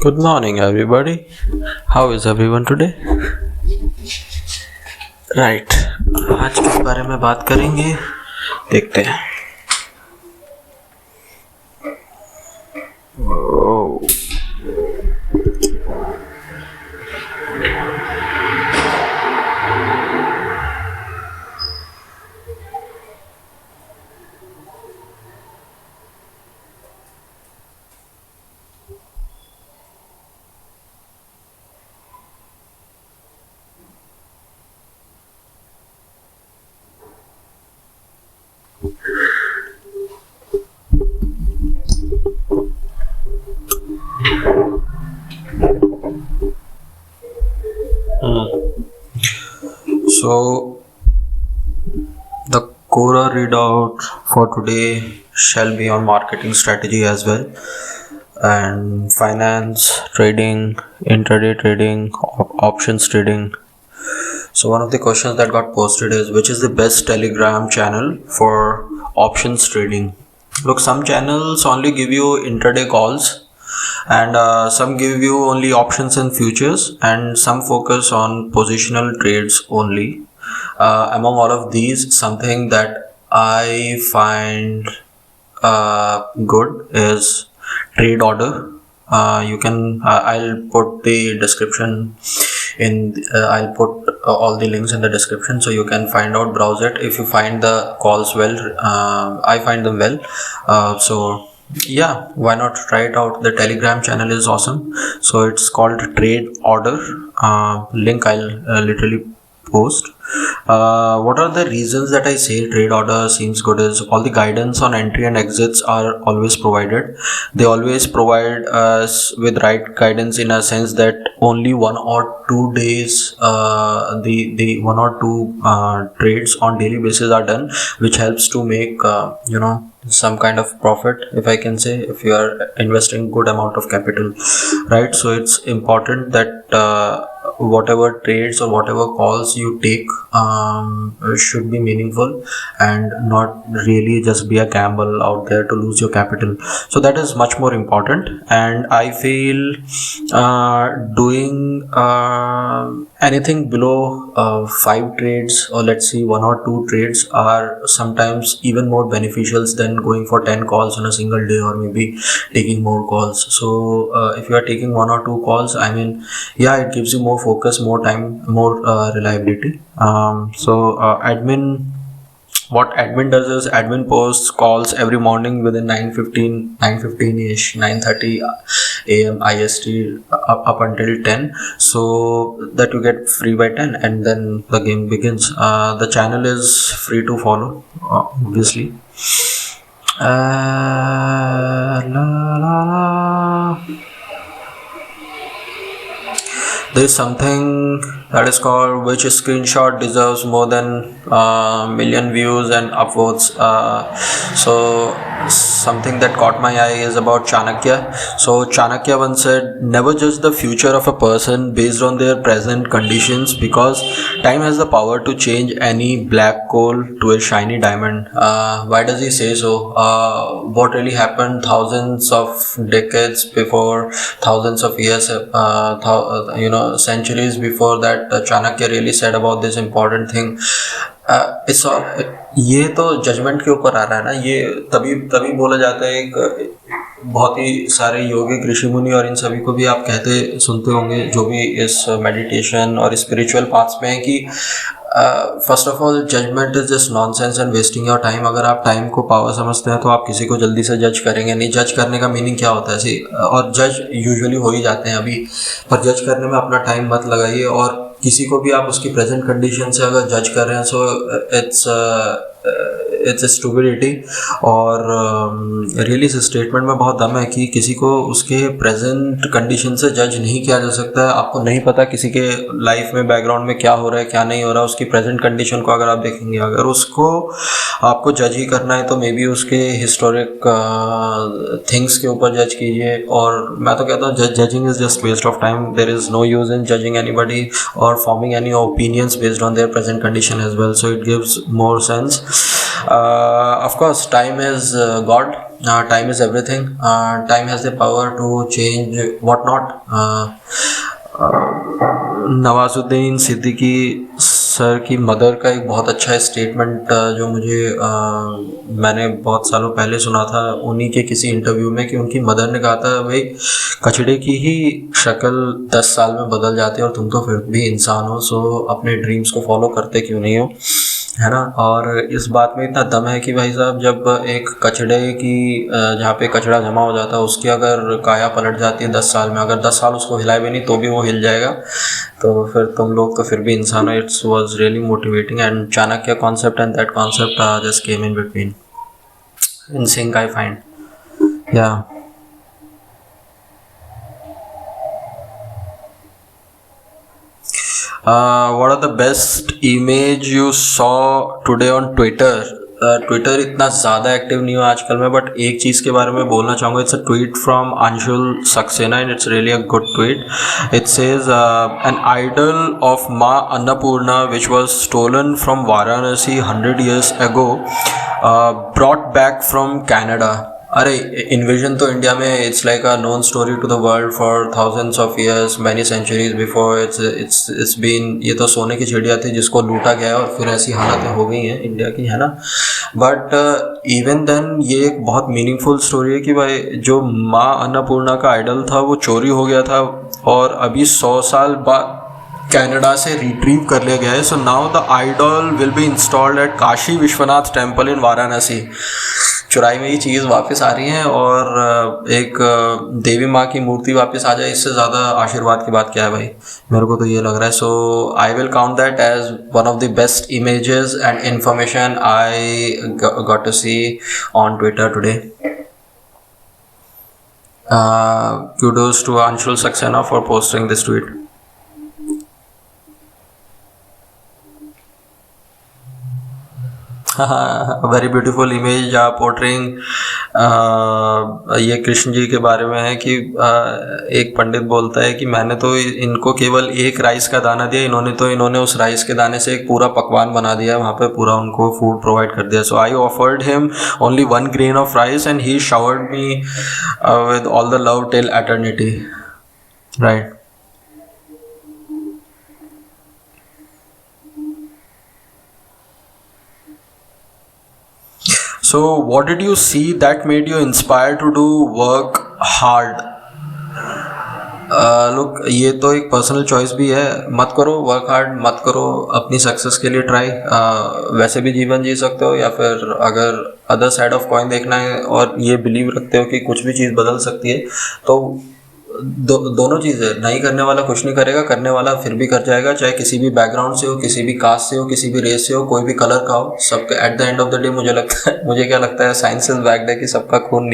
Good morning, everybody. How is everyone today? Right आज किस बारे में बात करेंगे देखते हैं. So the Quora readout for today shall be on marketing strategy as well, and finance, trading, intraday trading, options trading. So one of the questions that got posted is, which is the best Telegram channel for options trading? Look, some channels only give you intraday calls, and some give you only options and futures, and some focus on positional trades only. Among all of these, something that I find good is trade order. You can I'll put the description in I'll put all the links in the description, so you can find out, browse it. If you find the calls well, I find them well, so yeah, why not try it out? The Telegram channel is awesome. So it's called Trade Order. Link I'll literally post. What are the reasons that I say Trade Order seems good is all the guidance on entry and exits are always provided. They always provide us with right guidance, in a sense that only 1 or 2 days the 1 or 2 trades on daily basis are done, which helps to make some kind of profit, if I can say, if you are investing good amount of capital, right? So it's important that whatever trades or whatever calls you take should be meaningful and not really just be a gamble out there to lose your capital. So that is much more important, and I feel doing anything below 5 trades, or let's see 1 or 2 trades, are sometimes even more beneficial than going for 10 calls on a single day, or maybe taking more calls. So if you are taking 1 or 2 calls, I mean, yeah, it gives you more focus, more time, more reliability. What admin does is admin posts calls every morning within 9:15 ish, 9:30 a.m. IST up until 10, so that you get free by 10, and then the game begins. The channel is free to follow, obviously. There is something that is called which screenshot deserves more than million views and upwards. So something that caught my eye is about Chanakya. So Chanakya once said, never judge the future of a person based on their present conditions, because time has the power to change any black coal to a shiny diamond. Why does he say so? What really happened thousands of decades before, thousands of years, centuries before that, Chanakya really said about this important thing. इस ये तो judgement के ऊपर आ रहा है ना, ये तभी बोला जाता है. एक बहुत ही सारे योगिक ऋषि मुनि और इन सभी को भी आप कहते सुनते होंगे, जो भी इस मेडिटेशन और स्पिरिचुअल पाथ्स में है, कि first of all judgment is just nonsense and wasting your time. अगर आप टाइम को पावर समझते हैं तो आप किसी को जल्दी से जज करेंगे नहीं. जज करने का मीनिंग क्या होता है? और जज यूजुअली हो ही जाते हैं अभी, पर जज करने में अपना टाइम मत लगाइए. और किसी को भी आप उसकी प्रेजेंट कंडीशन से अगर जज कर रहे हैं, सो इट्स स्टूपिडिटी. और रियली इस स्टेटमेंट में बहुत दम है कि किसी को उसके प्रेजेंट कंडीशन से जज नहीं किया जा सकता है. आपको नहीं पता किसी के लाइफ में बैकग्राउंड में क्या हो रहा है, क्या नहीं हो रहा. उसकी प्रेजेंट कंडीशन को अगर आप देखेंगे, अगर उसको आपको जज ही करना है, तो मे बी उसके हिस्टोरिक थिंग्स के ऊपर जज कीजिए. और मैं तो कहता हूँ judging is just waste of time. There is no use in judging anybody or forming any opinions based on their present condition as well. So it gives more sense. Of course, time is God. time is everything. Time has the power to change what not. Nawazuddin Siddiqui sir की mother का एक बहुत अच्छा statement जो मुझे मैंने बहुत सालों पहले सुना था उन्हीं के किसी इंटरव्यू में, कि उनकी मदर ने कहा था भाई कचड़े की ही शक्ल 10 साल में बदल जाती है और तुम तो फिर भी इंसान हो, सो अपने ड्रीम्स को फॉलो करते क्यों नहीं हो, है ना। और इस बात में इतना दम है कि भाई साहब जब एक कचड़े की जहाँ पे कचड़ा जमा हो जाता है उसकी अगर काया पलट जाती है 10 साल में, अगर 10 साल उसको हिलाए भी नहीं तो भी वो हिल जाएगा, तो फिर तुम लोग तो फिर भी इंसान हो। It's was really motivating and Chanakya concept and that concept just came in between in sync I find. या what are the best image you saw today on Twitter? Twitter इतना ज़्यादा एक्टिव नहीं हुआ आजकल में, बट एक चीज़ के बारे में बोलना चाहूँगा। It's a tweet from Anshul Saxena and it's really a good tweet. It says an idol of Maa Annapurna which was stolen from Varanasi 100 years ago brought back from Canada. अरे इन्विजन तो इंडिया में it's like a known story to the world for thousands of years, many centuries before. It's been, ये तो सोने की चिड़िया थी जिसको लूटा गया और फिर ऐसी हालतें हो गई हैं इंडिया की, है ना। बट इवन देन ये एक बहुत मीनिंगफुल स्टोरी है कि भाई जो माँ अन्नपूर्णा का आइडल था वो चोरी हो गया था और अभी 100 साल बाद कनाडा से रिट्रीव कर लिया गया है। So now the idol will be installed at Kashi Vishwanath temple in Varanasi. चुराई में ये चीज़ वापस आ रही है और एक देवी माँ की मूर्ति वापस आ जाए, इससे ज़्यादा आशीर्वाद की बात क्या है भाई, मेरे को तो ये लग रहा है। So I will count that as one of the best images and information I got to see on Twitter today. kudos to Anshul Saxena for posting this tweet. Very beautiful image portraying. ये कृष्ण जी के बारे में है कि एक पंडित बोलता है कि मैंने तो इनको केवल एक राइस का दाना दिया, इन्होंने उस राइस के दाने से एक पूरा पकवान बना दिया, वहाँ पे पूरा उनको फूड प्रोवाइड कर दिया। So I offered him only 1 grain of rice and he showered me with all the love till eternity, right. So what did you see that made you inspired to do work hard? Look, ये तो एक personal choice भी है, मत करो work hard, मत करो अपनी सक्सेस के लिए ट्राई। वैसे भी जीवन जी सकते हो, या फिर अगर अदर साइड ऑफ कॉइन देखना है और ये बिलीव रखते हो कि कुछ भी चीज़ बदल सकती है, तो दोनों चीज़ें, नहीं करने वाला कुछ नहीं करेगा, करने वाला फिर भी कर जाएगा, चाहे किसी भी बैकग्राउंड से हो, किसी भी कास्ट से हो, किसी भी रेस से हो, कोई भी कलर का हो, सबके at the end of the day मुझे क्या लगता है, साइंस इज बैक्ड है कि सबका खून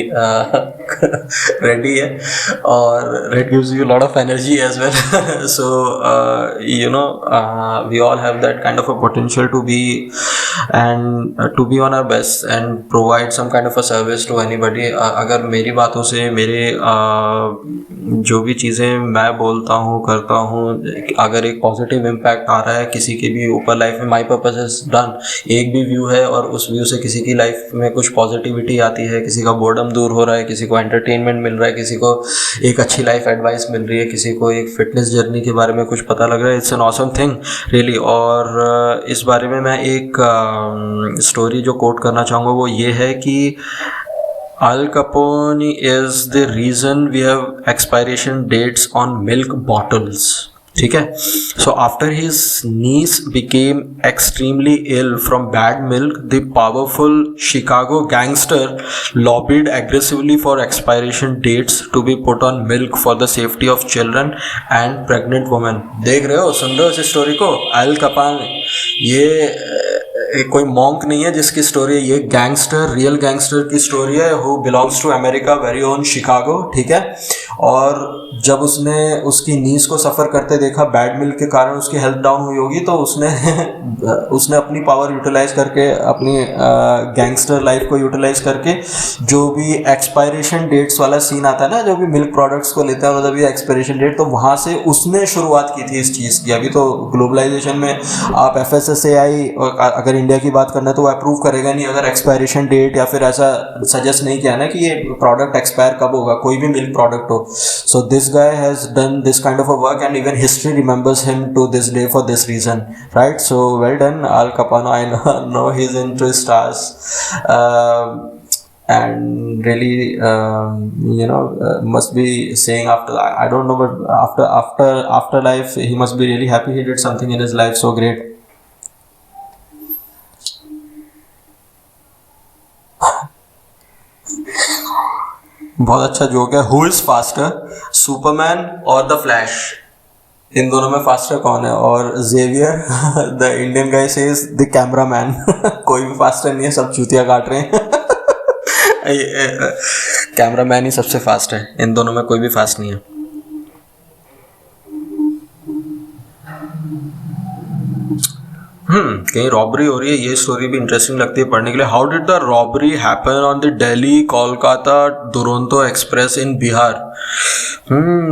रेडी है और red gives you lot of energy as well. So you know we all have that kind of a potential to be on our best and provide some kind of a service to anybody. अगर मेरी बातों से, मेरे जो भी चीज़ें मैं बोलता हूँ, करता हूँ, अगर एक पॉजिटिव इम्पैक्ट आ रहा है किसी के भी ऊपर लाइफ में, माई पर्पस इज डन। एक भी व्यू है और उस व्यू से किसी की लाइफ में कुछ पॉजिटिविटी आती है, किसी का बोर्डम दूर हो रहा है, किसी को एंटरटेनमेंट मिल रहा है, किसी को एक अच्छी लाइफ एडवाइस मिल रही है, किसी को एक फिटनेस जर्नी के बारे में कुछ पता लग रहा है, it's an awesome thing really. और इस बारे में मैं एक स्टोरी जो कोट करना चाहूँगा वो ये है कि Al Capone is the reason we have expiration dates on milk bottles. ठीक है। So after his niece became extremely ill from bad milk, the powerful Chicago gangster lobbied aggressively for expiration dates to be put on milk for the safety of children and pregnant women. देख रहे हो, सुन रहे हो इस story को? Al Capone ये कोई monk नहीं है जिसकी स्टोरी है, ये गैंगस्टर, रियल गैंगस्टर की स्टोरी है, who belongs to America, very own Chicago, ठीक है। और जब उसने उसकी नीज को सफ़र करते देखा बैड मिल्क के कारण उसकी हेल्थ डाउन हुई होगी, तो उसने उसने अपनी पावर यूटिलाइज करके, अपनी गैंगस्टर लाइफ को यूटिलाइज करके, जो भी एक्सपायरेशन डेट्स वाला सीन आता है ना, जो भी मिल्क प्रोडक्ट्स को लेता है और जब ये एक्सपायरेशन डेट, तो वहाँ से उसने शुरुआत की थी इस चीज़ की। अभी तो ग्लोबलाइजेशन में आप FSSAI अगर इंडिया की बात करना है तो वो अप्रूव करेगा नहीं अगर एक्सपायरेशन डेट या फिर ऐसा सजेस्ट नहीं किया ना कि ये प्रोडक्ट एक्सपायर कब होगा, कोई भी मिल्क प्रोडक्ट हो. So this guy has done this kind of a work, and even history remembers him to this day for this reason, right? So well done, Al Capano. I know he's into stars, and really, must be saying after, I don't know, but after life, he must be really happy he did something in his life so great. बहुत अच्छा joke है. Who is faster, Superman और the Flash? इन दोनों में faster कौन है? और Xavier the Indian guy says the cameraman. कोई भी फास्टर नहीं है, सब चूतिया काट रहे हैं. कैमरामैन ही सबसे फास्ट है, इन दोनों में कोई भी फास्ट नहीं है. कहीं रॉबरी हो रही है, ये स्टोरी भी इंटरेस्टिंग लगती है पढ़ने के लिए. How did the robbery happen on the Delhi Kolkata Duronto express in Bihar?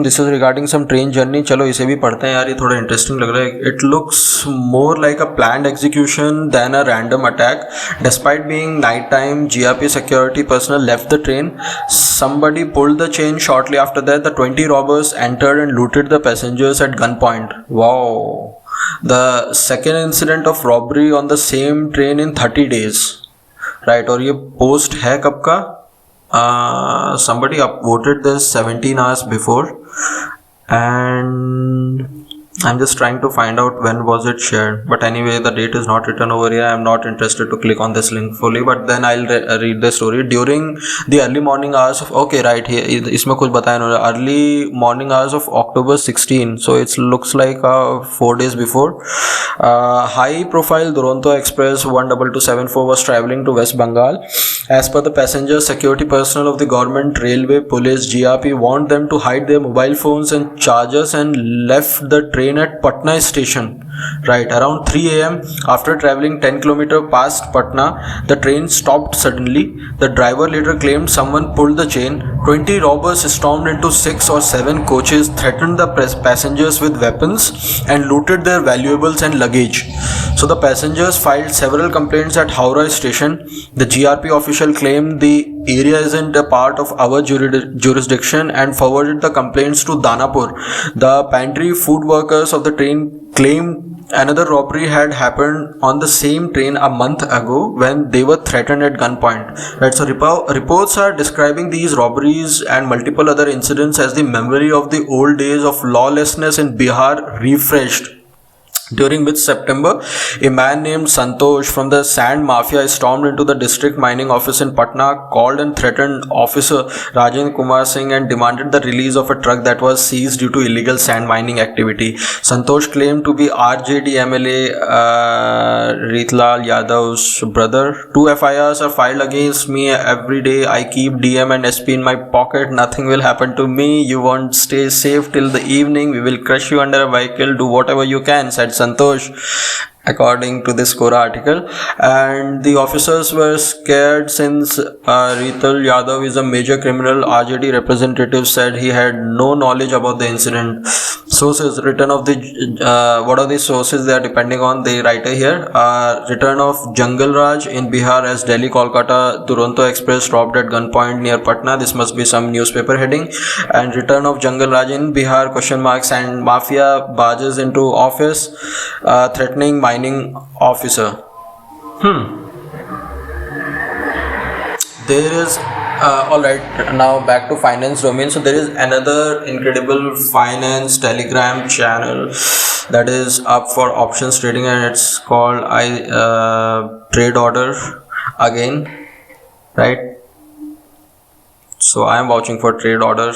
This is regarding some train journey. चलो इसे भी पढ़ते हैं यार, ये थोड़ा इंटरेस्टिंग लग रहा है. It looks more like a planned execution than a random attack. Despite being night time, GRP security personnel left the train. Somebody pulled the chain. Shortly after that, the 20 robbers entered and looted the passengers at gunpoint. Wow. The second incident of robbery on the same train in 30 days, right? और ये post है कब का? Somebody upvoted this 17 hours before, and I'm just trying to find out when was it shared. But anyway, the date is not written over here. I'm not interested to click on this link fully, but then I'll read the story. During the early morning hours of, okay, right here, इसमें कुछ बताया इन्होंने. Early morning hours of October 16, so it looks like 4 days before. High profile Duronto Express 12274 was traveling to West Bengal. As per the passengers, security personnel of the government, railway, police, GRP warned them to hide their mobile phones and chargers and left the train at Patna station. Right around 3 a.m. after traveling 10 km past Patna, the train stopped suddenly. The driver later claimed someone pulled the chain. 20 robbers stormed into 6 or 7 coaches, threatened the passengers with weapons, and looted their valuables and luggage. So the passengers filed several complaints at Howrah station. The GRP official claimed the area isn't a part of our jurisdiction and forwarded the complaints to Danapur. The pantry food workers of the train claimed another robbery had happened on the same train a month ago when they were threatened at gunpoint. Right, so reports are describing these robberies and multiple other incidents as the memory of the old days of lawlessness in Bihar refreshed. During which September, a man named Santosh from the sand mafia stormed into the district mining office in Patna, called and threatened officer Rajendra Kumar Singh and demanded the release of a truck that was seized due to illegal sand mining activity. Santosh claimed to be RJD MLA Ritlal Yadav's brother. 2 FIRs are filed against me every day. I keep DM and SP in my pocket. Nothing will happen to me. You won't stay safe till the evening. We will crush you under a vehicle. Do whatever you can, said Santosh, according to this Quora article. And the officers were scared since Rital Yadav is a major criminal. RJD representative said he had no knowledge about the incident. Sources, return of the what are the sources they are depending on? The writer here, return of Jungle Raj in Bihar as Delhi Kolkata Duronto Express robbed at gunpoint near Patna. This must be some newspaper heading. And return of Jungle Raj in Bihar, question marks, and mafia barges into office, threatening mining officer. There is alright, now back to finance domain. So there is another incredible finance telegram channel that is up for options trading, and it's called Trade Order again, right? So I am watching for Trade Order.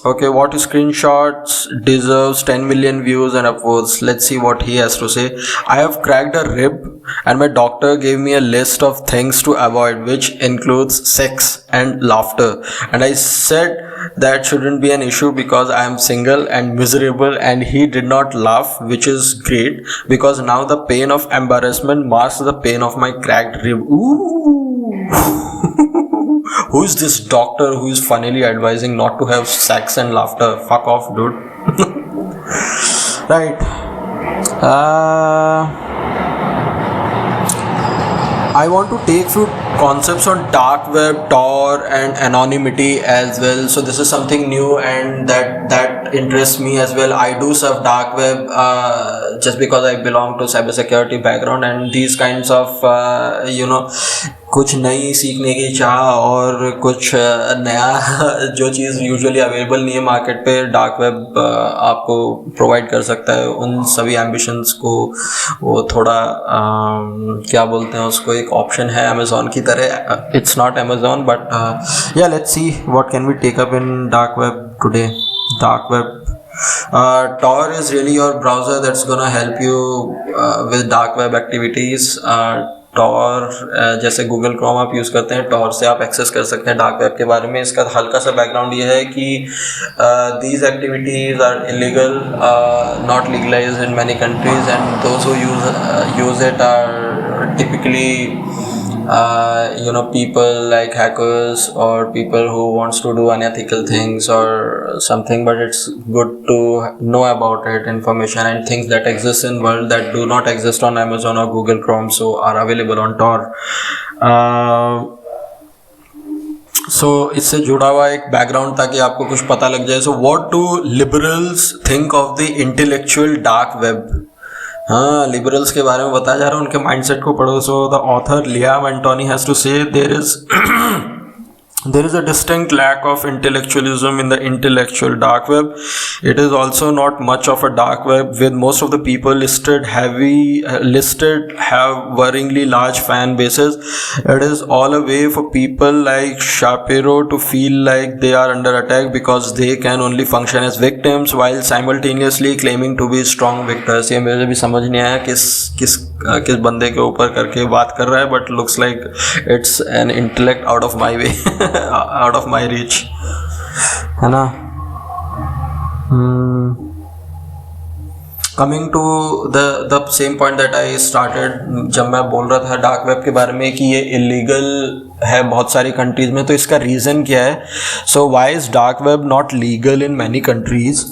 Okay, what screenshots deserves 10 million views and upwards? Let's see what he has to say. I have cracked a rib and my doctor gave me a list of things to avoid, which includes sex and laughter. And I said that shouldn't be an issue because I am single and miserable, and he did not laugh, which is great because now the pain of embarrassment masks the pain of my cracked rib. Ooh. Who is this doctor who is funnily advising not to have sex and laughter? Fuck off, dude. Right. I want to take few concepts on dark web, Tor, and anonymity as well. So this is something new and that interests me as well. I do surf dark web just because I belong to cybersecurity background, and these kinds of कुछ नई सीखने की चाह और कुछ नया जो चीज़ usually available नहीं है मार्केट पे, डार्क वेब आपको प्रोवाइड कर सकता है। उन सभी एम्बिशंस को वो थोड़ा क्या बोलते हैं उसको, एक ऑप्शन है अमेज़ॉन की तरह। It's not Amazon but yeah let's see what can we take up in dark web today. Dark web Tor is really your browser that's gonna help you with dark web activities. Tor जैसे Google Chrome आप use करते हैं, Tor से आप access कर सकते हैं dark web के बारे में। इसका हल्का सा बैकग्राउंड ये है कि these activities are illegal, not legalized in many countries, and those who use it are typically people like hackers or people who wants to do unethical things or something, but it's good to know about it, information and things that exist in world that do not exist on Amazon or Google Chrome, so are available on Tor. So इससे जुड़ा हुआ एक background ताकि आपको कुछ पता लग जाए। So what do liberals think of the intellectual dark web? हाँ, लिबरल्स के बारे में बताया जा रहा है, उनके माइंडसेट को पढ़ो। So the author Liam Antony has to say there is a distinct lack of intellectualism in the intellectual dark web. It is also not much of a dark web, with most of the people listed have worryingly large fan bases. It is all a way for people like Shapiro to feel like they are under attack because they can only function as victims while simultaneously claiming to be strong victors. ये मुझे भी समझ नहीं आया किस बंदे के ऊपर करके बात कर रहा है, but looks like it's an intellect out of my way. out of my reach, है ना। Coming to the same point that I started, जब मैं बोल रहा था डार्क वेब के बारे में कि ये इलीगल है बहुत सारी कंट्रीज में, तो इसका रीज़न क्या है? So why is dark web not legal in many countries?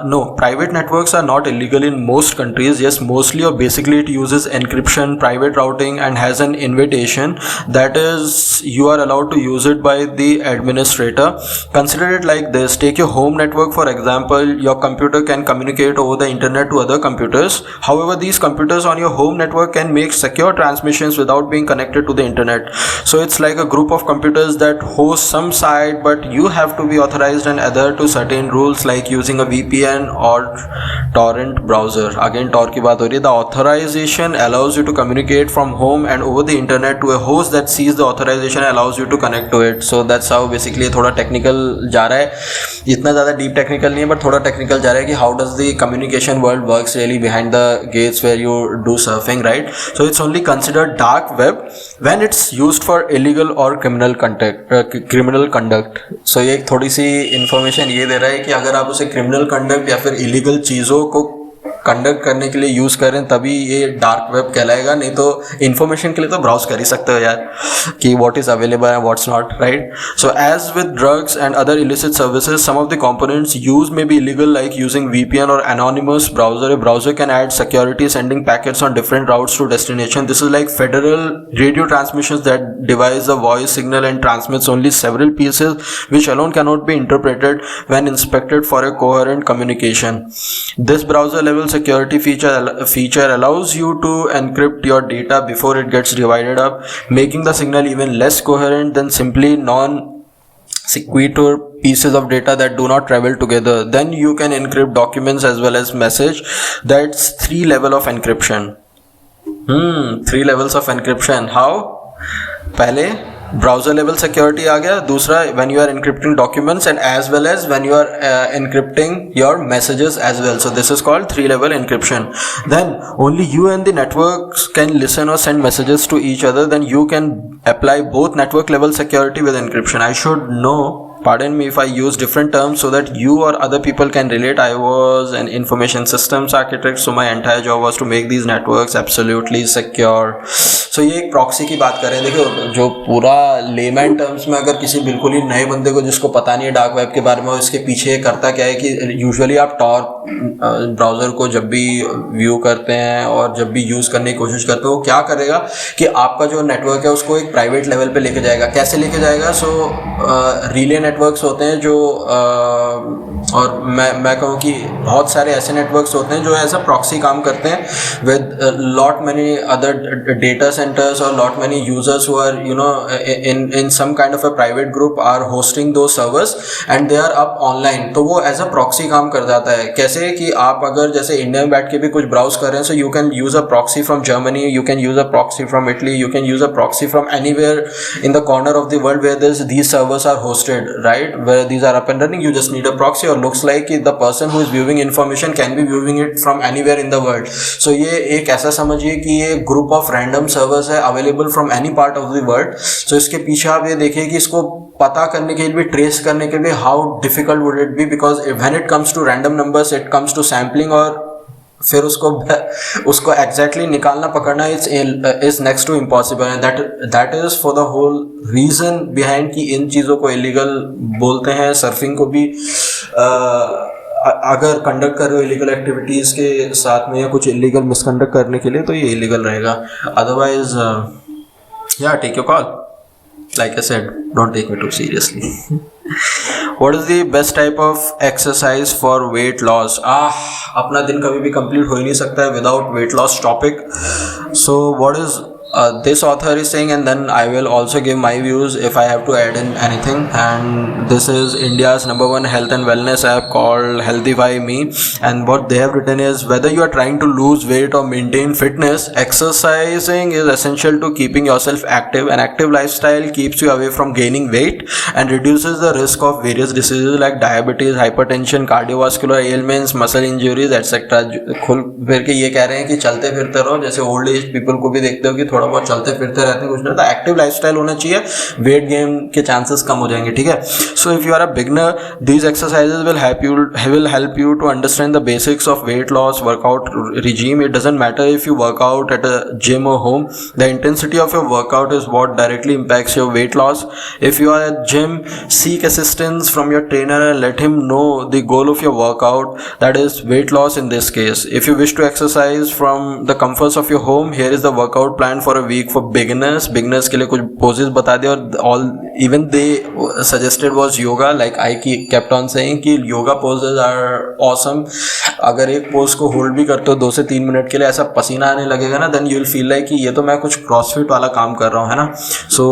No, private networks are not illegal in most countries. Yes, mostly और basically it uses encryption, private routing and has an invitation that is you are allowed to use it by the administrator. Consider it like this: take your home network for example. Your computer can communicate over the internet to other computers. However, these computers on your home network can make secure transmissions without being connected to the internet. So it's like a group of computers that host some site, but you have to be authorized and adhere to certain rules like using a VPN or torrent browser. Again, Tor की बात हो रही है. The authorization allows you to communicate from home and over the internet to a host that sees the authorization allows you to connect to it. So that's how basically थोड़ा technical जा रहा है, इतना ज़्यादा डीप टेक्निकल नहीं है but थोड़ा technical जा रहा है कि how does the communication world works really behind the gates where you do surfing, right? So it's only considered dark web when it's used for illegal or criminal conduct. So ये एक थोड़ी सी information ये दे रहा है कि अगर आप उसे क्रिमिनल कंडक्ट या फिर इलीगल चीज़ों को कंडक्ट करने के लिए यूज़ करें तभी ये डार्क वेब कहलाएगा, नहीं तो इन्फॉर्मेशन के लिए तो ब्राउज कर ही सकते हो यार कि what is available and what's not, right? So as with drugs and other illicit services, some of the components use may be illegal like using VPN और anonymous browser. A browser can add security, sending packets on different routes to destination. This is like federal radio transmissions that devise a voice signal and transmits only several pieces which alone cannot be interpreted when inspected for a coherent communication. This browser level security feature allows you to encrypt your data before it gets divided up, making the signal even less coherent than simply non-sequitur pieces of data that do not travel together. Then you can encrypt documents as well as message. That's 3 levels of encryption. 3 levels of encryption. How? पहले browser level security आ गया. दूसरा, when you are encrypting documents and as well as when you are encrypting your messages as well. So this is called 3-level encryption. Then only you and the networks can listen or send messages to each other. Then you can apply both network level security with encryption. I should know, pardon me if I use different terms so that you or other people can relate. I was an information systems architect, so my entire job was to make these networks absolutely secure. So ये एक proxy की बात करें. देखो, जो पूरा layman terms में अगर किसी बिल्कुल ही नए बंदे को जिसको पता नहीं है डार्क वेब के बारे में, इसके पीछे करता क्या है कि यूजुअली आप टॉर ब्राउज़र को जब भी व्यू करते हैं और जब भी यूज़ करने की कोशिश करते हो, वो क्या करेगा कि आपका जो नेटवर्क है उसको एक प्राइवेट लेवल पे लेके जाएगा. कैसे लेके जाएगा? सो रिले नेटवर्क्स होते हैं जो और मैं कहूँ कि बहुत सारे ऐसे नेटवर्क्स होते हैं जो ऐसा प्रॉक्सी काम करते हैं with lot many other data centers or lot many users who are in some kind of a private group are hosting those servers and they are up online. तो वो as a proxy काम कर जाता है. कैसे कि आप अगर जैसे इंडिया में बैठ के भी कुछ ब्राउज कर रहे हैं, so you can use a proxy from Germany, you can use a proxy from Italy, you can use a proxy from anywhere in the corner of the world where these servers are hosted, right? Where these are up and running, you just need a proxy, or looks like the person who is viewing information can be viewing it from anywhere in the world. So ये एक ऐसा समझिए कि ये group of random servers है available from any part of the world. So इसके पीछे आप ये देखिए कि इसको पता करने के लिए, ट्रेस करने के लिए, how difficult would it be, because when it comes to random numbers, it comes to sampling, और फिर उसको एग्जैक्टली निकालना पकड़ना is next to impossible. And that is for the whole reason behind कि इन चीज़ों को इलीगल बोलते हैं. सर्फिंग को भी अगर कंडक्ट कर रहे हो इलीगल एक्टिविटीज़ के साथ में या कुछ इलीगल मिसकंडक्ट करने के लिए, तो ये इलीगल रहेगा. Otherwise yeah take your call. Like I said, don't take me too seriously. What is the best type of exercise for weight loss? अपना दिन कभी भी कंप्लीट हो ही नहीं सकता है without weight loss topic. So what is this author is saying, and then I will also give my views if I have to add in anything. And this is India's #1 health and wellness app called Healthify Me, and what they have written is, whether you are trying to lose weight or maintain fitness, exercising is essential to keeping yourself active. An active lifestyle keeps you away from gaining weight and reduces the risk of various diseases like diabetes, hypertension, cardiovascular ailments, muscle injuries, etc. खुल फिर के ये कह रहे हैं कि चलते फिरते रहो. जैसे ओल्ड एज पीपल को भी देखते हो कि थोड़ा बहुत चलते फिरते रहते हैं, कुछ नहीं. तो एक्टिव लाइफस्टाइल होना चाहिए, वेट गेन के चांसेस कम हो जाएंगे. ठीक है. So if you are a beginner, these exercises will help you to understand the basics of weight loss workout regime. It doesn't matter if you work out at a gym or home. The intensity of your workout is what directly impacts your weight loss. If you are at gym, seek assistance from your trainer and let him know the goal of your workout, that is weight loss in this case. If you wish to exercise from the comforts of your home, here is the workout plan for a week for beginners के लिए कुछ poses बता दिया. और all even they suggested was yoga, like I kept on saying कि yoga poses are awesome. अगर एक pose को होल्ड भी करते हो 2 से 3 मिनट के लिए, ऐसा पसीना आने लगेगा ना, then you will feel like कि ये तो मैं कुछ क्रॉसफिट वाला काम कर रहा हूँ, है ना. So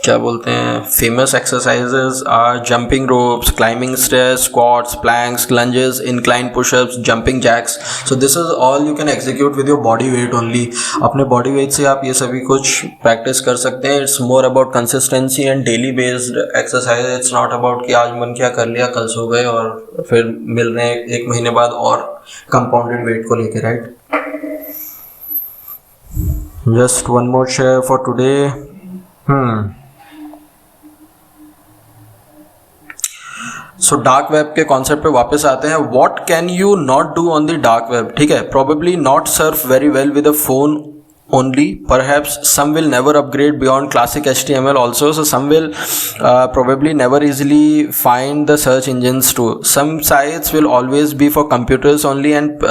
क्या बोलते हैं, famous exercises are jumping ropes, climbing stairs, squats, planks, lunges, incline pushups, jumping jacks. So this is all you can execute with your body weight only. अपने बॉडी वेट से आप ये सभी कुछ प्रैक्टिस कर सकते हैं. It's more about consistency and daily based exercise. It's not about कि आज मन किया कर लिया, कल सो गए और फिर मिल रहे हैं 1 महीने बाद और कंपाउंडेड वेट को लेके, right. Just one more share for today. So dark web के कॉन्सेप्ट पे वापस आते हैं. What can you not do on the dark web? ठीक है. Probably not surf very well with a phone only. Perhaps some will never upgrade beyond classic HTML also. So some will probably never easily find the search engines too. Some sites will always be for computers only and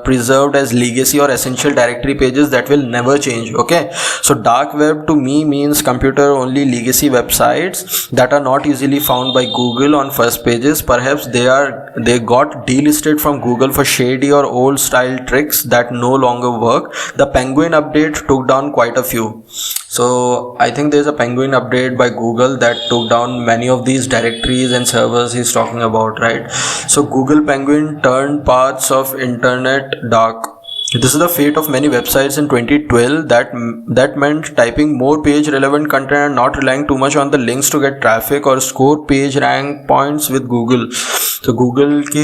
preserved as legacy or essential directory pages that will never change. Okay. So dark web to me means computer only legacy websites that are not easily found by Google on first pages. Perhaps they got delisted from Google for shady or old style tricks that no longer work. The Penguin update took down quite a few. So I think there's a Penguin update by Google that took down many of these directories and servers he's talking about, right? So Google Penguin turned parts of internet dark. This is the fate of many websites in 2012. That meant typing more page relevant content and not relying too much on the links to get traffic or score page rank points with Google. तो Google के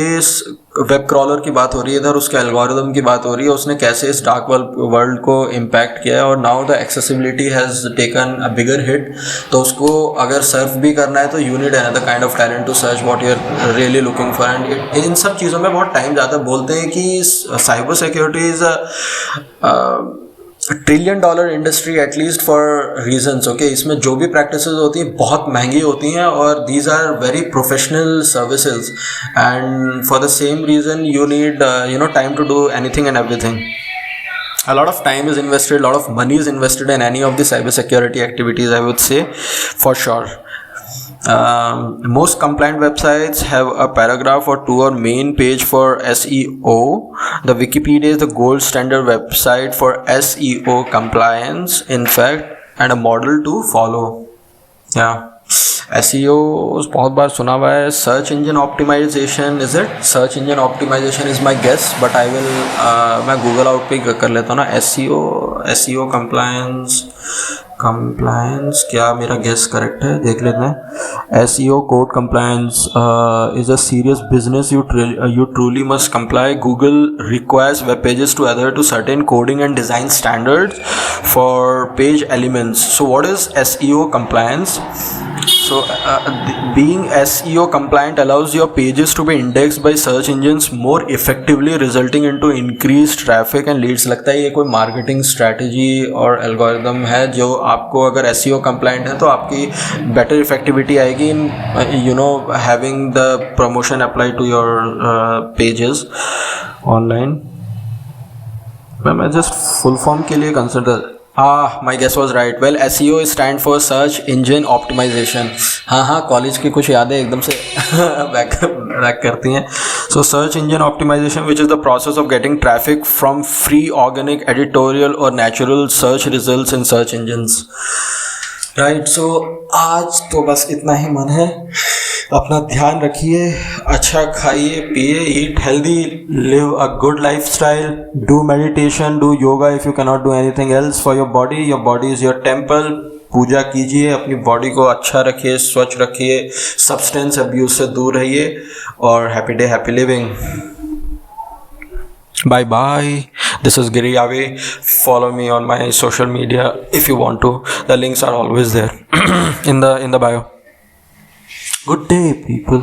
web crawler की बात हो रही है इधर, उसके algorithm की बात हो रही है, उसने कैसे इस डार्क वर्ल्ड को इम्पैक्ट किया है, और now the accessibility has taken a bigger hit. तो उसको अगर सर्फ भी करना है तो you need another kind of talent to search what you are really looking for. And इन सब चीज़ों में बहुत टाइम जाता है. बोलते हैं कि cyber security is $1 trillion industry at least for reasons. Okay, इसमें जो भी प्रैक्टिसेस होती हैं बहुत महंगी होती हैं, और these are very professional services, and for the same reason you need time to do anything and everything. A lot of time is invested, a lot of money is invested in any of the cyber security activities, I would say, for sure. Most compliant websites have a paragraph or two or main page for SEO. The Wikipedia is the gold standard website for SEO compliance, in fact, and a model to follow. Yeah. SEO बहुत बार सुना हुआ है. Search engine optimisation, is it? Search engine optimisation is my guess, but I will मैं Google out पे कर लेता हूँ ना. SEO compliance क्या मेरा गेस करेक्ट है, देख लेते हैं. SEO code compliance is a serious business. You truly must comply. Google requires web pages to adhere to certain coding and design standards for page elements. So what is SEO compliance? So being SEO compliant allows your pages to be indexed by search engines more effectively, resulting into increased traffic and leads. लगता है ये कोई marketing strategy और algorithm है जो आपको, अगर SEO compliant है तो आपकी बेटर इफेक्टिविटी आएगी in having the promotion apply to your pages online. मैं जस्ट फुल फॉर्म के लिए consider. My guess was right. Well, SEO stand for Search Engine Optimization. हाँ, कॉलेज की कुछ यादें एकदम से बैक करती हैं. So Search Engine Optimization, which is the process of getting traffic from free, organic, editorial or natural search results in search engines. Right. So आज तो बस इतना ही मन है. अपना ध्यान रखिए, अच्छा खाइए पिए, eat healthy, live a good lifestyle, do meditation, do yoga if you cannot do anything else for your body is your temple. पूजा कीजिए, अपनी बॉडी को अच्छा रखिए, स्वच्छ रखिए, सब्सटेंस अब्यूज से दूर रहिए, और happy day, happy living. Bye bye. This is Giri Ave. Follow me on my social media if you want to. The links are always there in the bio. Good day, people.